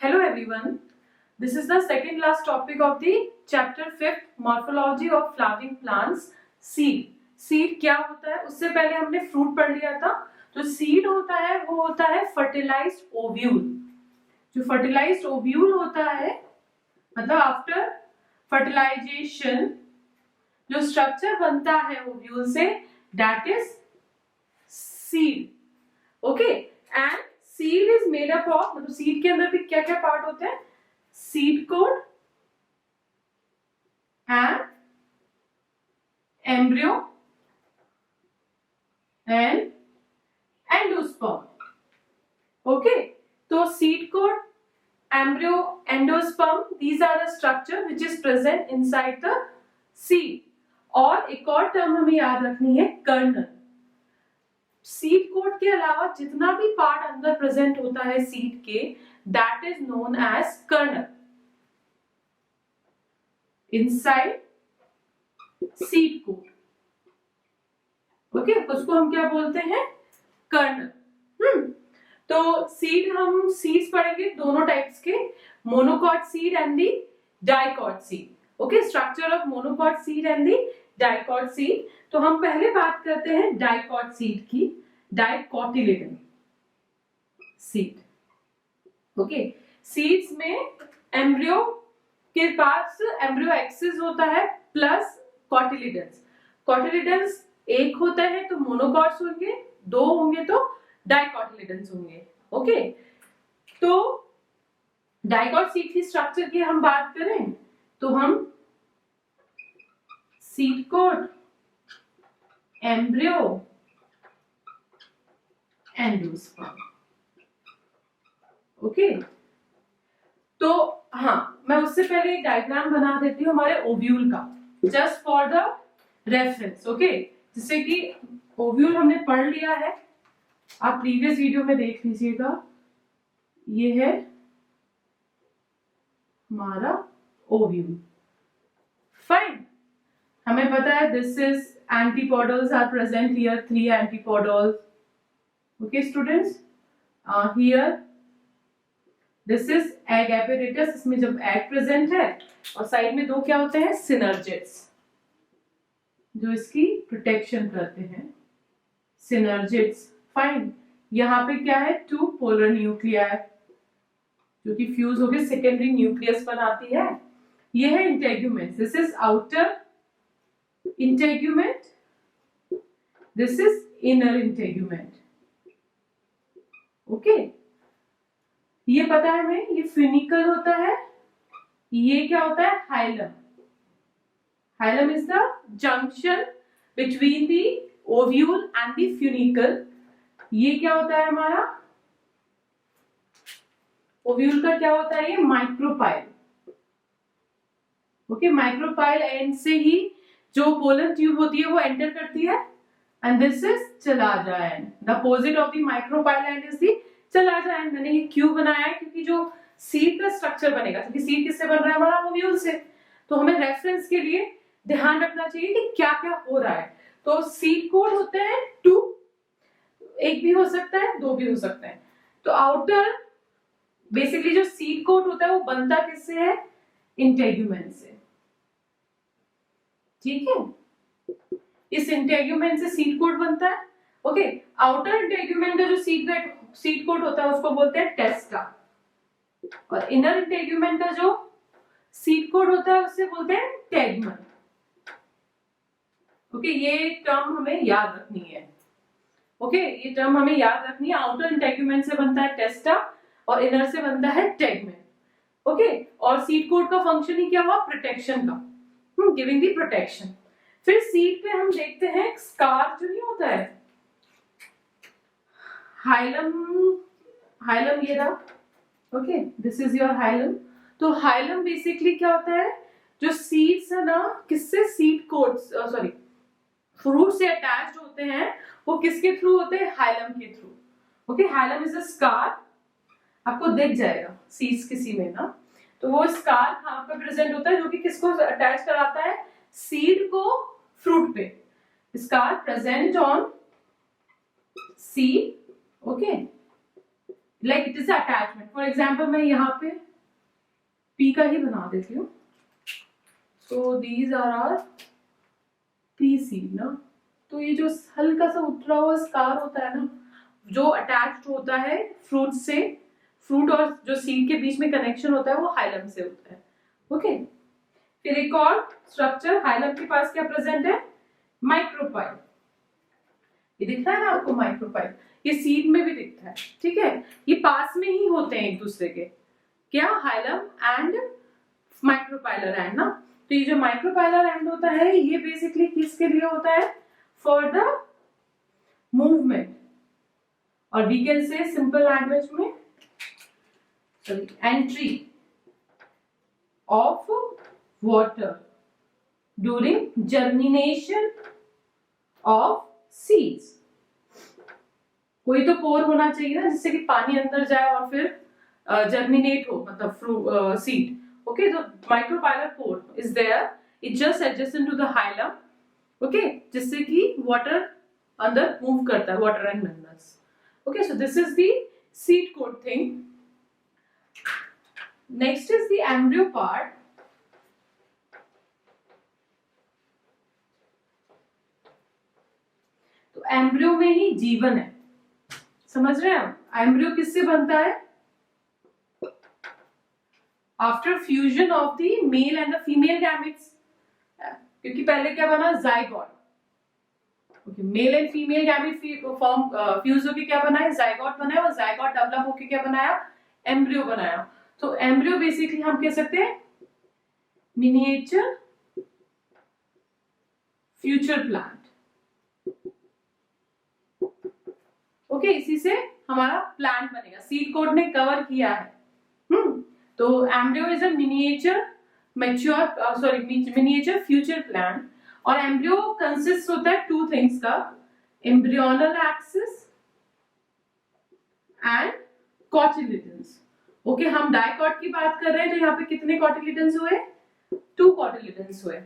Hello everyone. This is the second last topic of the chapter 5th Morphology of Flowering Plants. Seed. Seed क्या होता है? उससे पहले हमने फ्रूट पढ़ लिया था. तो सीड होता है वो होता है फर्टिलाइज्ड ओव्यूल. जो फर्टिलाइज्ड ओव्यूल होता है मतलब आफ्टर फर्टिलाइजेशन जो स्ट्रक्चर बनता है ओव्यूल से that is seed. Okay. And seed is made up of मतलब सीड के अंदर भी क्या क्या पार्ट होते हैं? Seed coat and embryo and endosperm. Okay. तो seed coat, embryo, endosperm, these are the structure which is present inside the seed. और एक और टर्म हमें याद रखनी है कर्नल. सीड कोड के अलावा जितना भी पार्ट अंदर प्रेजेंट होता है सीड के that is known as kernel. Inside seed coat. Okay. उसको हम क्या बोलते हैं? कर्नल. तो सीड हम सीड्स पढ़ेंगे दोनों टाइप्स के, monocot seed and the dicot seed. Okay. Structure of monocot seed and the dicot seed. तो हम पहले बात करते हैं डाइकॉट सीड की. Dicotyledon seed. ओके. सीड्स में एम्ब्रियो के पास एम्ब्रियो एक्सिस होता है प्लस कॉटिलिडन्स. कॉटिलिडन्स एक होता है तो मोनोकॉट्स होंगे, दो होंगे तो डाइकोटिलेडन्स होंगे. ओके. तो डाइकॉट सीड की स्ट्रक्चर की हम बात करें तो हम seed code, embryo, endosperm. Okay. तो हाँ, मैं उससे पहले एक डायग्राम बना देती हूँ हमारे ओव्यूल का just for the reference. Okay. जिससे कि ओव्यूल हमने पढ़ लिया है, आप प्रीवियस वीडियो में देख लीजिएगा. ये है हमारा ओव्यूल. फाइन. हमें पता है this is antipodals are present here, 3 antipodals. Okay students. Here this is egg apparatus. इसमें जब एग प्रेजेंट है और साइड में दो क्या होते हैं? सिनर्जिड्स जो इसकी प्रोटेक्शन करते हैं. सिनर्जिड्स. फाइन. यहाँ पे क्या है? 2 पोलर न्यूक्लियाई जो कि फ्यूज होकर सेकेंडरी न्यूक्लियस बनाती है. ये है integument. This is outer integument, this is inner integument. Okay. ये पता है हमें, ये फ्यूनिकल होता है. ये क्या होता है? Hilum. Hilum is the junction between the ovule and the funicle. ये क्या होता है हमारा? ओव्यूल का क्या होता है? ये माइक्रोपाइल. ओके. माइक्रोपाइल एंड से ही जो पोलन ट्यूब होती है वो एंटर करती है and this is chalaza and. The opposite of the micropyle and is the chalaza and. मैंने ये क्यों बनाया है? क्योंकि जो सीड का स्ट्रक्चर बनेगा, क्योंकि सीड किससे बन रहा है? हमारा ओव्यूल से. तो हमें रेफरेंस के लिए ध्यान रखना चाहिए कि क्या क्या हो रहा है. तो सीड कोड होते हैं 2, एक भी हो सकता है, 2 भी हो सकते हैं. तो आउटर बेसिकली जो सीड कोट होता है वो बनता किससे है? इंटेग्यूमेंट से. ठीक है. इस इंटेग्यूमेंट से सीड कोट बनता है. ओके. आउटर इंटेग्यूमेंट का जो सीड कोट होता है उसको बोलते हैं टेस्टा. और इनर इंटेग्यूमेंट का जो सीड कोट होता है उससे बोलते हैं टेगमन. ओके. ये टर्म हमें याद रखनी है. ओके. ये टर्म हमें याद रखनी है. आउटर इंटेग्यूमेंट से बनता है टेस्टा और इनर से बनता है टेगमेन. ओके. और सीड कोड का फंक्शन ही क्या हुआ? प्रोटेक्शन का. Giving the protection. फिर सीड पे हम देखते हैं स्कार जो नहीं होता है, हाइलम. हाइलम ये रहा. Okay. This is your hilum. तो हाइलम बेसिकली क्या होता है? जो सीड्स है ना, किससे? सीड कोड सॉरी फ्रूट से अटैच्ड होते हैं. वो किसके थ्रू होते हैं? हाइलम के through. Okay. Hilum is a scar. आपको दिख जाएगा सीड्स किसी में ना. तो वो स्कार कहाँ पे प्रेजेंट होता है? जो कि किसको अटैच कराता है? सीड को फ्रूट पे. Scar present on seed. Okay. Like it is attachment. For example मैं यहाँ पे पी का ही बना देती हूँ. So these are are pea seed ना. तो ये जो हल्का सा उतरा हुआ स्कार होता है ना, जो अटैच्ड होता है फ्रूट से, फ्रूट और जो सीड के बीच में कनेक्शन होता है वो हाइलम से होता है. ओके. फिर एक और स्ट्रक्चर हाइलम के पास क्या प्रेजेंट है, माइक्रोपाइल. ये दिख रहा है ना आपको माइक्रोपाइल, ये सीड में भी दिखता है. ठीक है, ये पास में ही होते हैं एक दूसरे के, क्या, हाइलम एंड माइक्रोपाइलर एंड ना. तो ये जो माइक्रोपाइलर एंड होता है ये बेसिकली किसके लिए होता है, फॉर द मूवमेंट, और we can say simple language में entry of water during germination of seeds. कोई तो पोर होना चाहिए ना जिससे कि पानी अंदर जाए और फिर जर्मिनेट हो, मतलब seed. Okay, so micropylar pore is there. It just adjacent to the hilum. Okay, जिससे कि water अंदर move करता है, water and minerals. Okay, so this is the seed coat thing. Next is the embryo part. तो embryo में ही जीवन है, समझ रहे हैं आप. एम्ब्रियो किससे बनता है, after fusion of the male and the female gametes. क्योंकि पहले क्या बना, zygote. Okay, male and female gamete form fuse होके क्या बनाया, जाइगोट बनाया, और जाइगोट डेवलप होके क्या बनाया, एम्ब्रियो बनाया. तो एम्ब्रियो बेसिकली हम कह सकते हैं मिनिएचर फ्यूचर प्लांट. ओके, इसी से हमारा प्लांट बनेगा. सीड कोड ने कवर किया है. तो embryo is a miniature miniature future plant. और एम्ब्रियो कंसिस्ट होता है टू थिंग्स का, embryonal axis and cotyledons. Okay, हम डाइकॉट की बात कर रहे हैं, तो यहाँ पे कितने कॉटिलिडन्स हुए, 2 कॉटिलिडन्स हुए.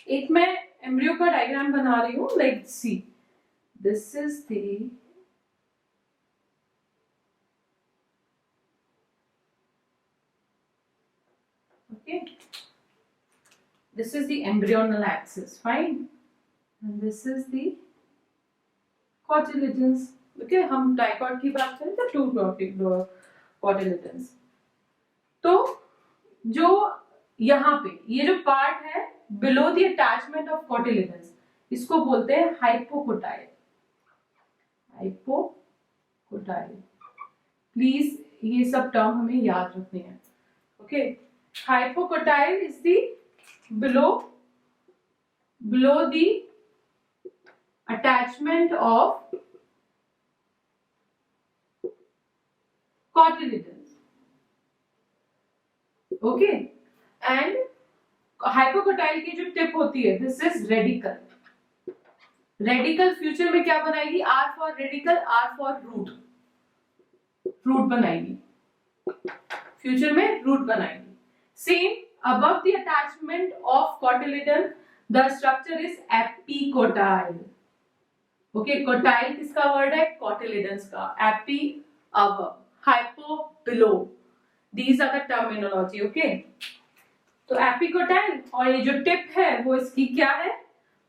एक मैं एम्ब्रियो का डायग्राम बना रही हूँ. Like see, this is the okay, this is the embryonal axis, fine, and this is the cotyledons. Okay, हम डाइकॉट की बात करें तो 2 cotyledons. तो जो यहाँ पे ये जो पार्ट है below the attachment of cotyledons, इसको बोलते हैं हाइपोकोटाइल. हाइपोकोटाइल, प्लीज ये सब टर्म हमें याद रखने हैं. Okay, hypocotyle is the below the attachment of cotyledons. Okay, and hypocotyle की जो टिप होती है, this is radical. Radical future में क्या बनाएगी, R for radical, R for root, root बनाएगी. फ्यूचर में रूट बनाएगी. Same above the attachment of cotyledon, the structure is epicotyle. Okay, cotyle किसका वर्ड है, cotyledons का. Epi above, hypo below. These are the terminology. Okay, तो epicotyle, और ये जो टिप है वो इसकी क्या है,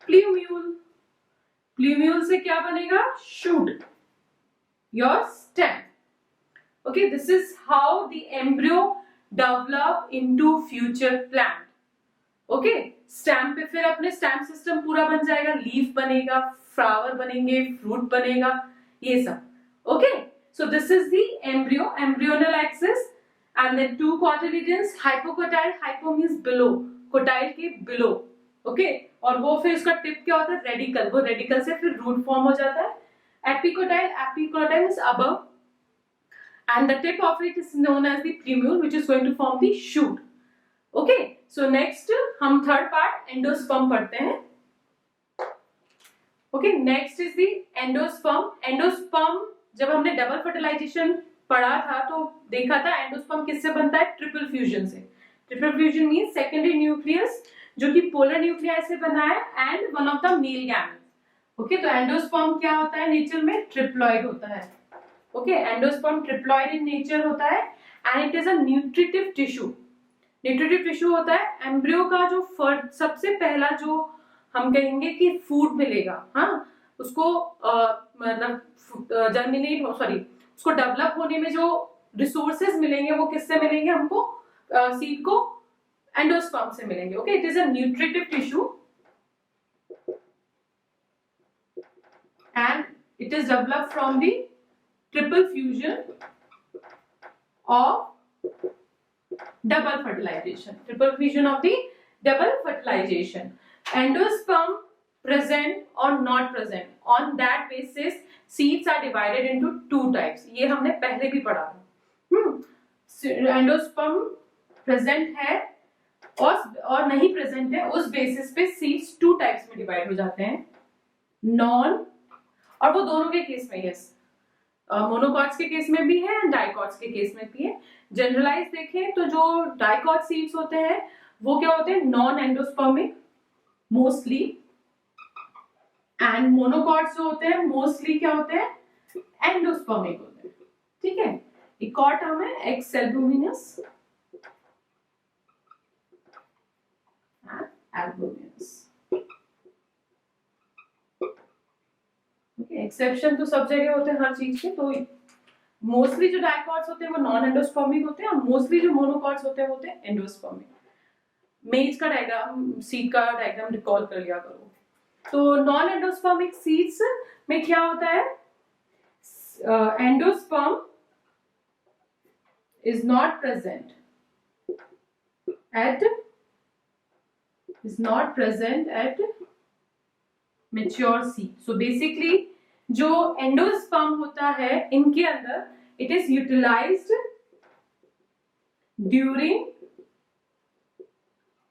प्ल्यूम्यूल. प्ल्यूम्यूल से क्या बनेगा, shoot, your stem. Okay, this is how the embryo develop into future plant. Okay, stem पे फिर अपने स्टैम सिस्टम पूरा बन जाएगा, लीफ बनेगा, फ्लावर बनेंगे, फ्रूट बनेगा, ये सब. Okay, so this is the embryo, embryonal axis, and then 2 cotyledons, hypocotyl, hypo means below, cotyl के बिलो. ओके, और वो फिर उसका टिप क्या होता है, रेडिकल. वो रेडिकल से फिर रूट फॉर्म हो जाता है. Epicotyl, epicotyl is above, and the tip of it is known as the plumule, which is going to form the shoot. Okay, so next हम third part endosperm पढ़ते हैं. Okay, next is the endosperm. Endosperm जब हमने double fertilisation पढ़ा था तो देखा था एंडोस्पर्म किससे बनता है, ट्रिपल फ्यूजन से. Triple fusion means secondary nucleus जो कि पोलर न्यूक्लियाई से बना है and one of the male gamete. Okay, तो एंडोस्पर्म क्या होता है, नेचर में ट्रिप्लॉइड होता है. Okay, endosperm triploid in nature होता है and it is a nutritive tissue. Nutritive tissue होता है एम्ब्रियो का जो सबसे पहला जो हम कहेंगे कि फूड मिलेगा, हाँ, उसको मतलब जर्मिनेट सॉरी उसको डेवलप होने में जो रिसोर्सेज मिलेंगे वो किससे मिलेंगे हमको, सीड को एंडोस्पर्म से मिलेंगे। Okay, it is a nutritive tissue and it is developed from the triple fusion of double fertilization, triple fusion of the double fertilization. Endosperm present or not present, on that basis seeds are divided into two types. ये हमने पहले भी पढ़ा है। Endosperm present है और नहीं present है, उस बेसिस पे सीड्स टू टाइप्स में डिवाइड हो जाते हैं, नॉन, और वो दोनों के केस में, यस, मोनोकॉट्स के केस में भी है एंड डाइकॉट्स के केस में भी है। जनरलाइज देखें तो जो डाइकॉट सीड्स होते हैं वो क्या होते हैं, non endospermic mostly, and monocots जो होते हैं मोस्टली क्या होते हैं, एंडोस्पर्मिक होते हैं। ठीक है, एक और टर्म है एक्स एल्बुमिनस, एल्बुमिनस। एक्सेप्शन तो सब जगह होते हैं हर चीज के, तो मोस्टली जो डाइकॉट्स होते हैं वो नॉन एंडोस्पर्मिक होते हैं और मोस्टली जो मोनोकॉट्स होते हैं वो होते हैं एंडोस्पर्मिक। मेज का डायग्राम, सीड का डायग्राम रिकॉल कर लिया करो। तो नॉन एंडोस्पर्मिक सीड्स में क्या होता है, endosperm is not present at mature seed. So basically जो एंडोस्पर्म होता है इनके अंदर it is utilized during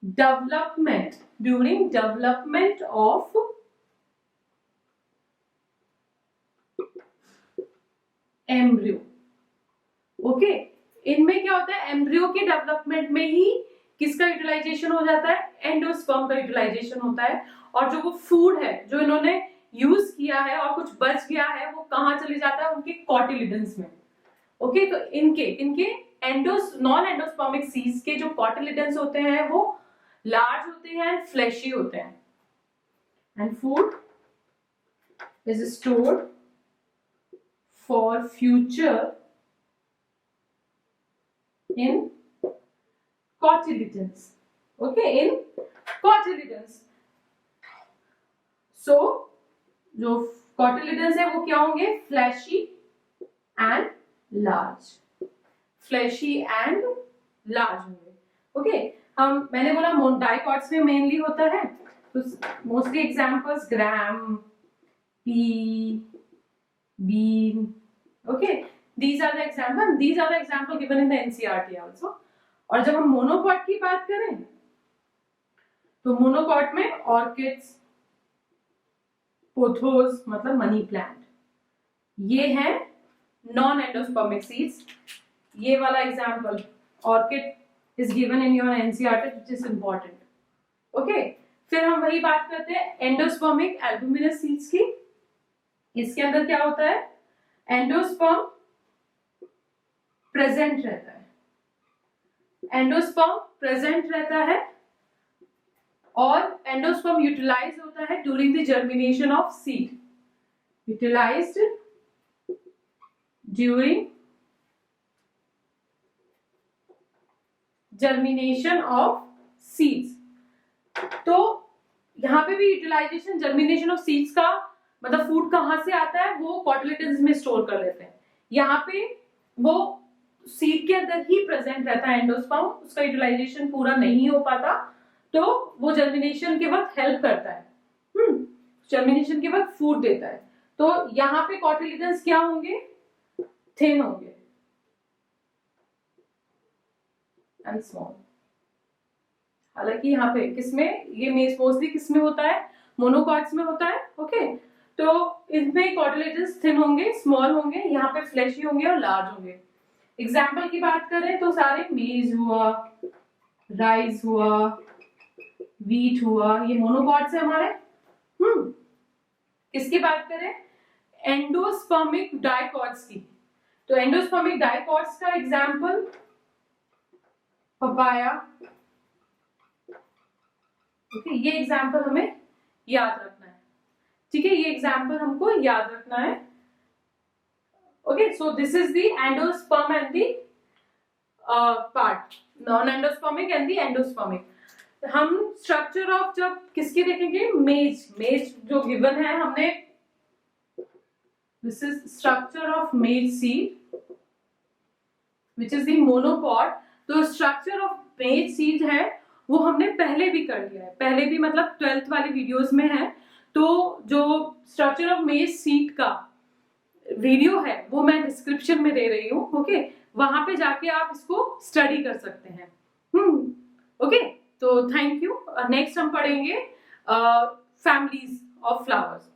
development of embryo. Okay, इनमें क्या होता है, एम्ब्रियो के डेवलपमेंट में ही किसका यूटिलाइजेशन हो जाता है, एंडोस्पर्म का यूटिलाइजेशन होता है, और जो वो फूड है जो इन्होंने यूज किया है और कुछ बच गया है वो कहां चले जाता है, उनके कॉटिलिडन्स में। ओके, तो इनके नॉन एंडोस्पर्मिक सीड्स के जो कॉटिलिडन्स होते हैं वो लार्ज होते हैं एंड फ्लैशी होते हैं, and food is stored for future in cotyledons. Okay, in cotyledons. So जो cotyledons है वो क्या होंगे, fleshy and large, fleshy and large होंगे। Okay, मैंने बोला डाइकॉट्स में मेनली होता है, तो mostly examples gram, pea, bean. Okay, these are the example given in the NCERT also. और जब हम मोनोकॉट की बात करें तो मोनोकॉट में ऑर्किड्स, पोथोस मतलब मनी प्लांट, ये है नॉन एंडोस्पर्मिक सीड्स। ये वाला example orchid is given in your NCERT which is important. Okay, फिर हम वही बात करते हैं एंडोस्पर्मिक एल्बुमिनस सीड्स की। इसके अंदर क्या होता है, एंडोस्पर्म प्रेजेंट रहता है, एंडोस्पर्म प्रेजेंट रहता है और एंडोस्पर्म यूटिलाइज होता है during the germination of seed, utilized during germination of seeds. तो यहां पे भी यूटिलाइजेशन जर्मिनेशन ऑफ सीड्स का मतलब फूड कहां से आता है, वो कॉटिलिडन्स में स्टोर कर लेते हैं। यहाँ पे वो सीड के अंदर ही प्रेजेंट रहता है एंडोस्पर्म, उसका यूटिलाइजेशन पूरा नहीं हो पाता, तो वो जर्मिनेशन के वक्त हेल्प करता है, जर्मिनेशन के वक्त फूड देता है। तो यहाँ पे कॉटिलिडन्स क्या होंगे, थिन होंगे एंड स्मॉल। हालांकि यहाँ पे किसमें, ये मोस्टली किसमें होता है, मोनोकॉट्स में होता है। ओके, तो इनमें कॉटिलिडन्स थिन होंगे, स्मॉल होंगे, यहाँ पे फ्लैशी होंगे और लार्ज होंगे। एग्जाम्पल की बात करें तो सारे मेज हुआ, राइस हुआ, वीट हुआ, ये मोनोकॉट्स है हमारे। इसकी बात करें एंडोस्पर्मिक डाइकॉट्स की, तो एंडोस्पर्मिक डाइकॉट्स का एग्जाम्पल पपाया। ओके, ये एग्जाम्पल हमें याद रखना है, ठीक है, ये एग्जाम्पल हमको याद रखना है। Okay, so this is the endosperm and the part, non endospermic and the endospermic. हम स्ट्रक्चर ऑफ जब किसकी देखेंगे, मेज जो गिवन है हमने, दिस इज स्ट्रक्चर ऑफ मेज seed which is the monocot. तो स्ट्रक्चर ऑफ मेज सीड है वो हमने पहले भी कर लिया है, पहले भी मतलब 12th वाली वीडियोस में है। तो जो स्ट्रक्चर ऑफ मेज सीड का वीडियो है वो मैं डिस्क्रिप्शन में दे रही हूँ, ओके, वहां पे जाके आप इसको स्टडी कर सकते हैं। ओके, तो थैंक यू। नेक्स्ट हम पढ़ेंगे फैमिलीज ऑफ फ्लावर्स।